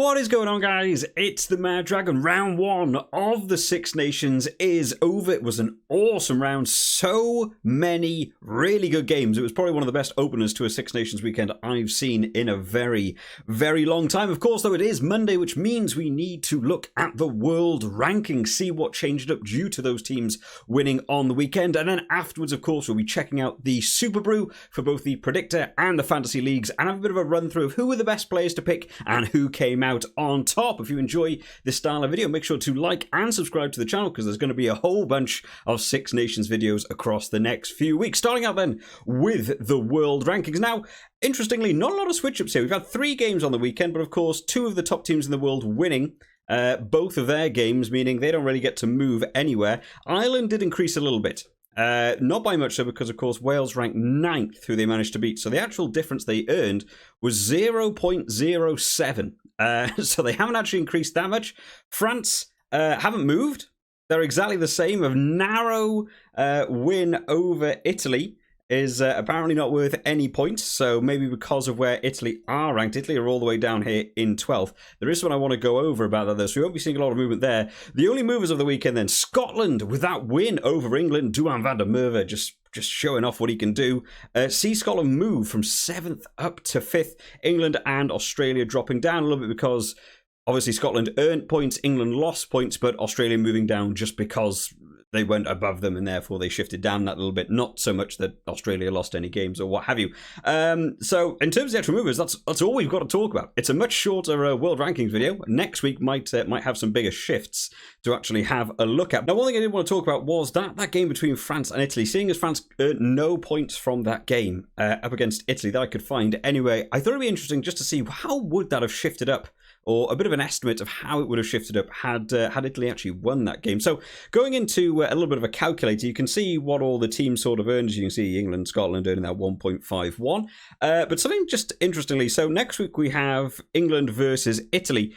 What is going on, guys? It's the Mad Dragon. Round one of the Six Nations is over. It was an awesome round. So many really good games. It was probably one of the best openers to a Six Nations weekend I've seen in a very, very long time. Of course, though, it is Monday, which means we need to look at the world rankings, see what changed up due to those teams winning on the weekend. And then afterwards, of course, we'll be checking out the Superbru for both the Predictor and the Fantasy Leagues and have a bit of a run through of who were the best players to pick and who came out on top. If you enjoy this style of video, make sure to like and subscribe to the channel because there's going to be a whole bunch of Six Nations videos across the next few weeks. Starting out then with the world rankings. Now, interestingly, not a lot of switch-ups here. We've had 3 games on the weekend, but of course 2 of the top teams in the world winning both of their games, meaning they don't really get to move anywhere. Ireland did increase a little bit. Not by much, though, because, of course, Wales ranked 9th, who they managed to beat. So the actual difference they earned was 0.07. So they haven't actually increased that much. France haven't moved. They're exactly the same. A narrow win over Italy is apparently not worth any points, so maybe because of where Italy are ranked. Italy are all the way down here in 12th. There is something I want to go over about that, though, so we won't be seeing a lot of movement there. The only movers of the weekend then, Scotland with that win over England. Duhan van der Merwe just showing off what he can do. See Scotland move from 7th up to 5th. England and Australia dropping down a little bit because obviously Scotland earned points, England lost points, but Australia moving down just because they went above them and therefore they shifted down that little bit. Not so much that Australia lost any games or what have you. So in terms of the actual movers, that's all we've got to talk about. It's a much shorter world rankings video. Next week might have some bigger shifts to actually have a look at. Now, one thing I did want to talk about was that game between France and Italy. Seeing as France earned no points from that game up against Italy that I could find anyway, I thought it'd be interesting just to see how would that have shifted up, or a bit of an estimate of how it would have shifted up had Italy actually won that game. So going into a little bit of a calculator, you can see what all the teams sort of earned. As you can see, England, Scotland earning that 1.51. But something just interestingly, so next week we have England versus Italy.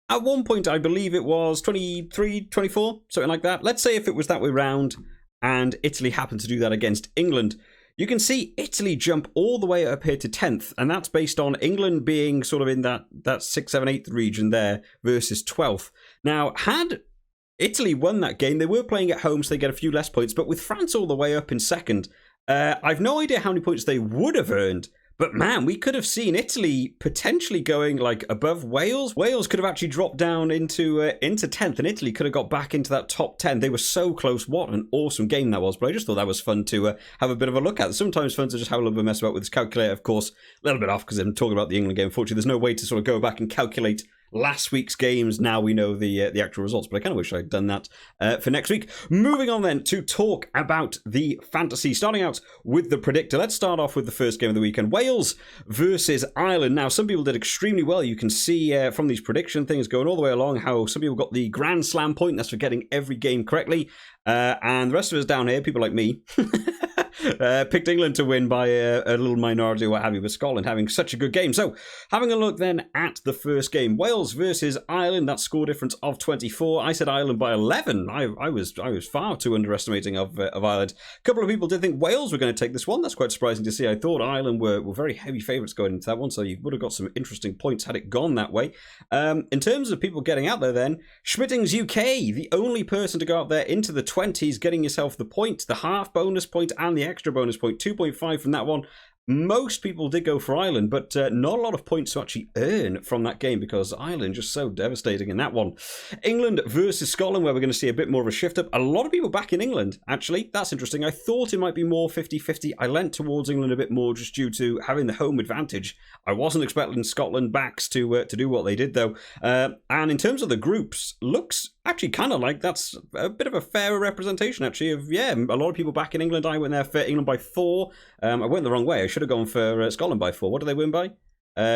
At one point, I believe it was 23, 24, something like that. Let's say if it was that way round and Italy happened to do that against England, you can see Italy jump all the way up here to 10th, and that's based on England being sort of in that 6th, 7th, 8th region there versus 12th. Now, had Italy won that game, they were playing at home, so they get a few less points, but with France all the way up in 2nd, I've no idea how many points they would have earned. But man, we could have seen Italy potentially going like above Wales. Wales could have actually dropped down into 10th, and Italy could have got back into that top 10. They were so close. What an awesome game that was. But I just thought that was fun to have a bit of a look at. Sometimes fun to just have a little bit of mess about with this calculator. Of course, a little bit off because I'm talking about the England game. Unfortunately, there's no way to sort of go back and calculate last week's games. Now we know the actual results, but I kind of wish I'd done that for next week. Moving on then to talk about the fantasy, starting out with the predictor. Let's start off with the first game of the weekend, Wales versus Ireland. Now, some people did extremely well. You can see from these prediction things going all the way along how some people got the Grand Slam point. That's for getting every game correctly. And the rest of us down here, people like me, picked England to win by a little minority or what have you, with Scotland having such a good game. So, having a look then at the first game, Wales versus Ireland, that score difference of 24. I said Ireland by 11. I was far too underestimating of Ireland. A couple of people did think Wales were going to take this one. That's quite surprising to see. I thought Ireland were very heavy favourites going into that one, so you would have got some interesting points had it gone that way. In terms of people getting out there then, Schmitting's UK, the only person to go out there into the 20s, getting yourself the point, the half bonus point and the extra bonus point, 2.5 from that one. Most people did go for Ireland, but not a lot of points to actually earn from that game because Ireland just so devastating in that one. England versus Scotland, where we're going to see a bit more of a shift up. A lot of people back in England, actually. That's interesting. I thought it might be more 50-50. I leant towards England a bit more just due to having the home advantage. I wasn't expecting Scotland backs to do what they did, though. And in terms of the groups, looks actually kind of like that's a bit of a fairer representation, actually, of, yeah, a lot of people back in England. I went there for England by 4. I went the wrong way. I should have gone for Scotland by 4. What did they win by?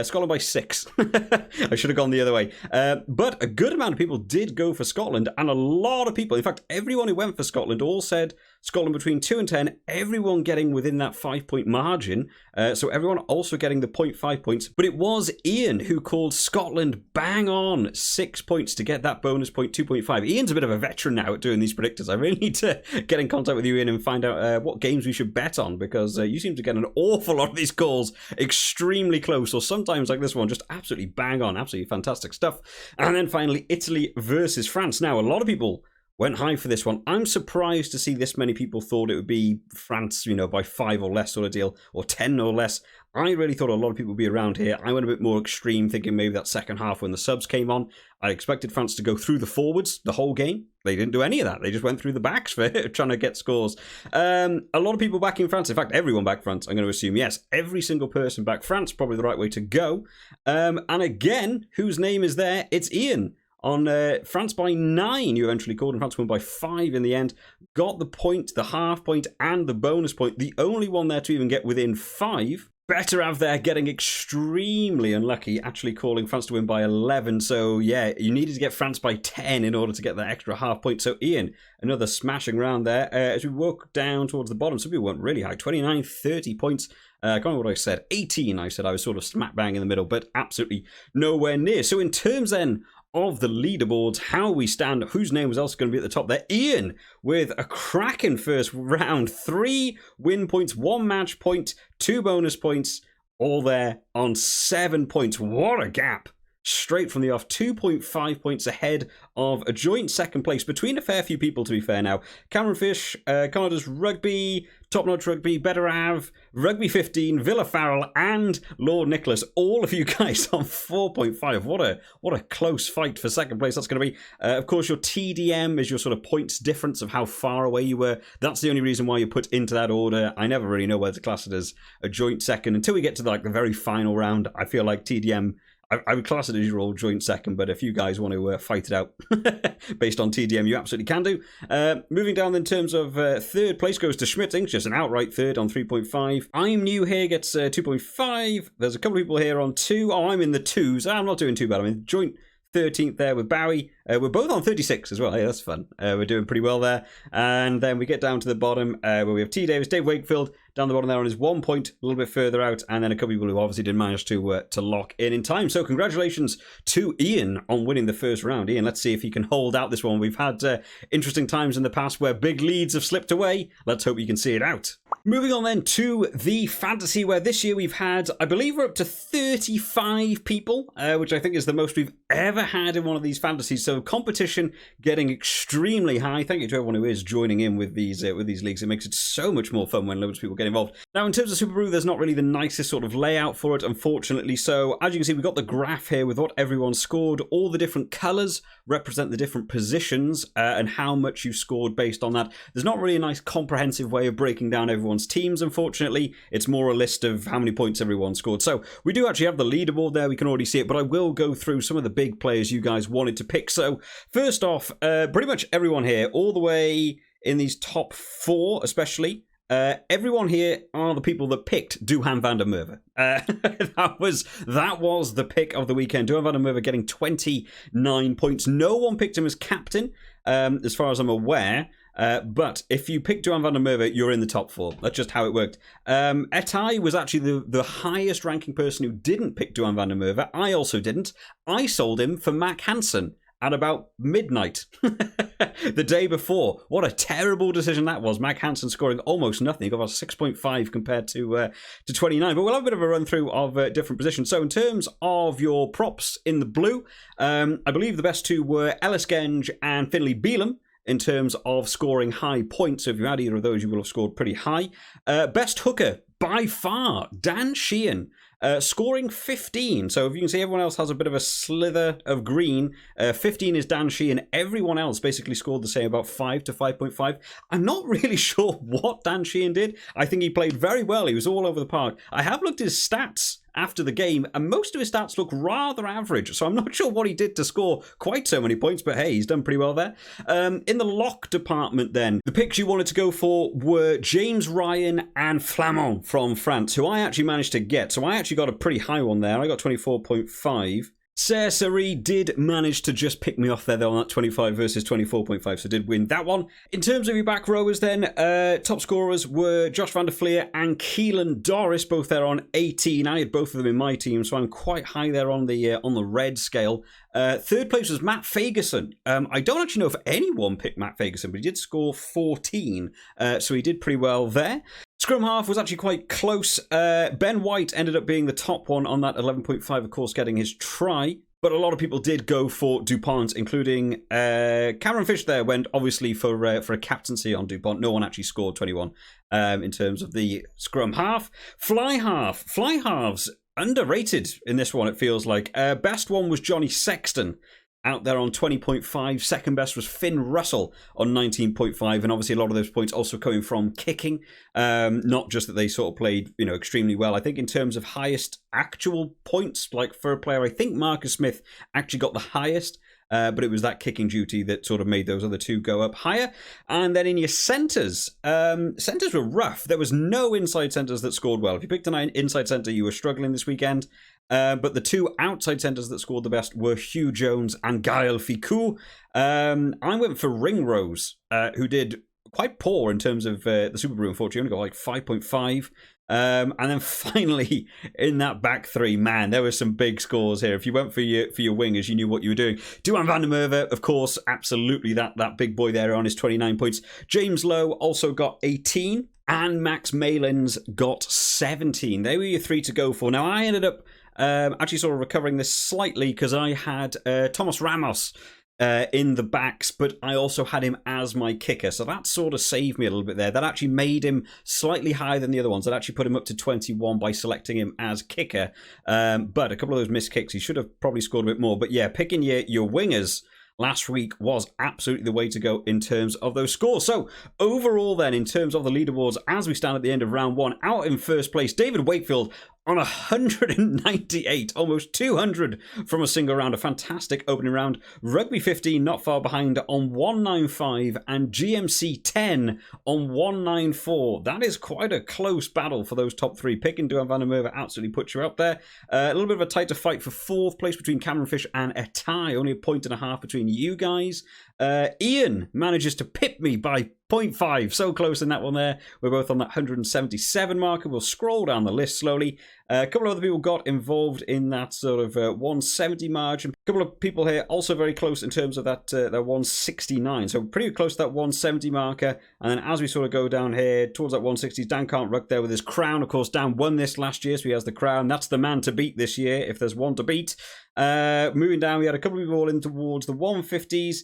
Scotland by 6. I should have gone the other way. But a good amount of people did go for Scotland, and a lot of people, in fact, everyone who went for Scotland all said Scotland between 2 and 10, everyone getting within that 5-point margin. So everyone also getting the 0.5 points. But it was Ian who called Scotland bang on 6 points to get that bonus point, 2.5. Ian's a bit of a veteran now at doing these predictors. I really need to get in contact with you, Ian, and find out what games we should bet on, because you seem to get an awful lot of these calls extremely close, or sometimes like this one, just absolutely bang on, absolutely fantastic stuff. And then finally, Italy versus France. Now, a lot of people went high for this one. I'm surprised to see this many people thought it would be France, by 5 or less sort of deal, or 10 or less. I really thought a lot of people would be around here. I went a bit more extreme, thinking maybe that second half when the subs came on. I expected France to go through the forwards the whole game. They didn't do any of that. They just went through the backs for trying to get scores. A lot of people backing France. In fact, everyone backed France, I'm going to assume. Yes, every single person backed France. Probably the right way to go. And again, whose name is there? It's Ian. On France by 9, you eventually called, and France won by 5 in the end. Got the point, the half point, and the bonus point. The only one there to even get within 5. Better have there getting extremely unlucky, actually calling France to win by 11. So, yeah, you needed to get France by 10 in order to get that extra half point. So, Ian, another smashing round there. As we walk down towards the bottom, some people went really high. 29, 30 points. I can't remember what I said. 18, I said. I was sort of smack bang in the middle, but absolutely nowhere near. So, in terms then of the leaderboards, how we stand, whose name was also going to be at the top there? Ian, with a cracking first round. 3 win points, 1 match point, 2 bonus points, all there on 7 points. What a gap. Straight from the off, 2.5 points ahead of a joint second place between a fair few people, to be fair now. Cameron Fish, Canada's Rugby, Top Notch Rugby, Better Av, Rugby 15, Villa Farrell, and Lord Nicholas. All of you guys on 4.5. What a close fight for second place that's going to be. Of course, your TDM is your sort of points difference of how far away you were. That's the only reason why you put into that order. I never really know whether to class it as a joint second until we get to the very final round. I feel like TDM, I would class it as your old joint second, but if you guys want to fight it out based on TDM, you absolutely can do. Moving down in terms of third place goes to Schmitting, just an outright third on 3.5. I'm new here, gets 2.5. There's a couple of people here on 2. Oh, I'm in the 2s. I'm not doing too bad. I'm in joint 13th there with Bowie. We're both on 36 as well. Hey, that's fun. We're doing pretty well there. And then we get down to the bottom where we have T. Davis, Dave Wakefield down the bottom there on his 1 point, a little bit further out, and then a couple of people who obviously didn't manage to lock in time. So congratulations to Ian on winning the first round. Ian, let's see if he can hold out this one. We've had interesting times in the past where big leads have slipped away. Let's hope you can see it out. Moving on then to the fantasy, where this year we've had, I believe we're up to 35 people, which I think is the most we've ever had in one of these fantasies. So competition getting extremely high. Thank you to everyone who is joining in with these leagues. It makes it so much more fun when loads of people get involved. Now, in terms of Superbru, there's not really the nicest sort of layout for it, unfortunately. So as you can see, we've got the graph here with what everyone scored. All the different colours represent the different positions and how much you scored based on that. There's not really a nice comprehensive way of breaking down everyone's teams, unfortunately. It's more a list of how many points everyone scored. So we do actually have the leaderboard there. We can already see it, but I will go through some of the big players you guys wanted to pick. So first off, pretty much everyone here, all the way in these top 4 especially, everyone here are the people that picked Duhan van der Merwe. That was the pick of the weekend. Duhan van der Merwe getting 29 points. No one picked him as captain, as far as I'm aware. But if you pick Duhan van der Merwe, you're in the top 4. That's just how it worked. Etai was actually the highest ranking person who didn't pick Duhan van der Merwe. I also didn't. I sold him for Mac Hansen at about midnight the day before. What a terrible decision that was. Mac Hansen scoring almost nothing. He got about 6.5 compared to 29. But we'll have a bit of a run through of different positions. So in terms of your props in the blue, I believe the best 2 were Ellis Genge and Finlay Bealham in terms of scoring high points. So if you had either of those, you will have scored pretty high. Best hooker, by far, Dan Sheehan, scoring 15. So if you can see, everyone else has a bit of a slither of green. 15 is Dan Sheehan. Everyone else basically scored the same, about 5 to 5.5. I'm not really sure what Dan Sheehan did. I think he played very well. He was all over the park. I have looked at his stats after the game, and most of his stats look rather average, so I'm not sure what he did to score quite so many points, but hey, he's done pretty well there. In the lock department then, the picks you wanted to go for were James Ryan and Flamand from France, who I actually managed to get, so I actually got a pretty high one there. I got 24.5. Cersei did manage to just pick me off there, though, on that 25 versus 24.5, so did win that one. In terms of your back rowers then, top scorers were Josh van der Fleer and Keelan Doris, both there on 18. I had both of them in my team, so I'm quite high there on the red scale. Third place was Matt Fagerson. I don't actually know if anyone picked Matt Fagerson, but he did score 14, so he did pretty well there. Scrum half was actually quite close. Ben White ended up being the top one on that 11.5, of course, getting his try. But a lot of people did go for DuPont, including Cameron Fish there went obviously for a captaincy on DuPont. No one actually scored 21 in terms of the scrum half. Fly halves, underrated in this one, it feels like. Best one was Johnny Sexton, out there on 20.5. Second best was Finn Russell on 19.5, and obviously a lot of those points also coming from kicking. Not just that they sort of played, extremely well. I think in terms of highest actual points, like for a player, I think Marcus Smith actually got the highest. But it was that kicking duty that sort of made those other two go up higher. And then in your centres, centres were rough. There was no inside centres that scored well. If you picked an inside centre, you were struggling this weekend. But the two outside centres that scored the best were Hugh Jones and Gael Ficou. I went for ring rows, who did quite poor in terms of the Superbru, unfortunately. Only got like 5.5. And then finally, in that back three, man, there were some big scores here. If you went for your wingers, you knew what you were doing. Duan van der Merwe, of course, absolutely that big boy there on his 29 points. James Lowe also got 18, and Max Malins got 17. They were your three to go for. Now, I ended up actually sort of recovering this slightly because I had Thomas Ramos in the backs, but I also had him as my kicker, so that sort of saved me a little bit there. That actually made him slightly higher than the other ones. That actually put him up to 21 by selecting him as kicker, but a couple of those missed kicks, he should have probably scored a bit more. But yeah, picking your wingers last week was absolutely the way to go in terms of those scores. So overall then, in terms of the leaderboards, as we stand at the end of round one, out in first place, David Wakefield on 198, almost 200 from a single round. A fantastic opening round. Rugby 15 not far behind on 195, and GMC 10 on 194. That is quite a close battle for those top three. Picking Duan van der Merwe absolutely puts you up there. A little bit of a tighter fight for fourth place between Cameron Fish and Etai. Only a point and a half between you guys. Ian manages to pip me by 0.5. So close in that one there. We're both on that 177 marker. We'll scroll down the list slowly. A couple of other people got involved in that sort of 170 margin. A couple of people here also very close in terms of that 169. So pretty close to that 170 marker. And then as we sort of go down here towards that 160, Dan Can't Ruck there with his crown. Of course, Dan won this last year, so he has the crown. That's the man to beat this year, if there's one to beat. Moving down, we had a couple of people all in towards the 150s.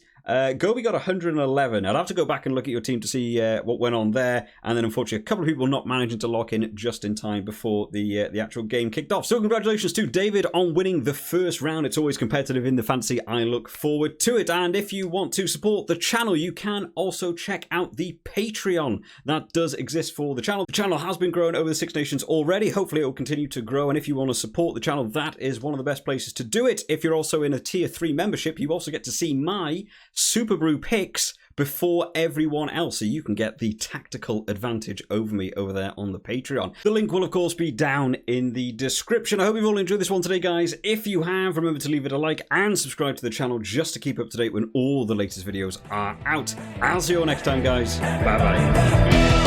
Gobi got 111. I'd have to go back and look at your team to see what went on there. And then, unfortunately, a couple of people not managing to lock in just in time before the actual game kicked off. So, congratulations to David on winning the first round. It's always competitive in the fantasy. I look forward to it. And if you want to support the channel, you can also check out the Patreon that does exist for the channel. The channel has been growing over the Six Nations already. Hopefully, it will continue to grow. And if you want to support the channel, that is one of the best places to do it. If you're also in a tier 3 membership, you also get to see my Superbru picks before everyone else, so you can get the tactical advantage over me over there on the Patreon. The link will of course be down in the description. I hope you've all enjoyed this one today, guys. If you have, remember to leave it a like and subscribe to the channel just to keep up to date when all the latest videos are out. I'll see you all next time, guys. Bye bye.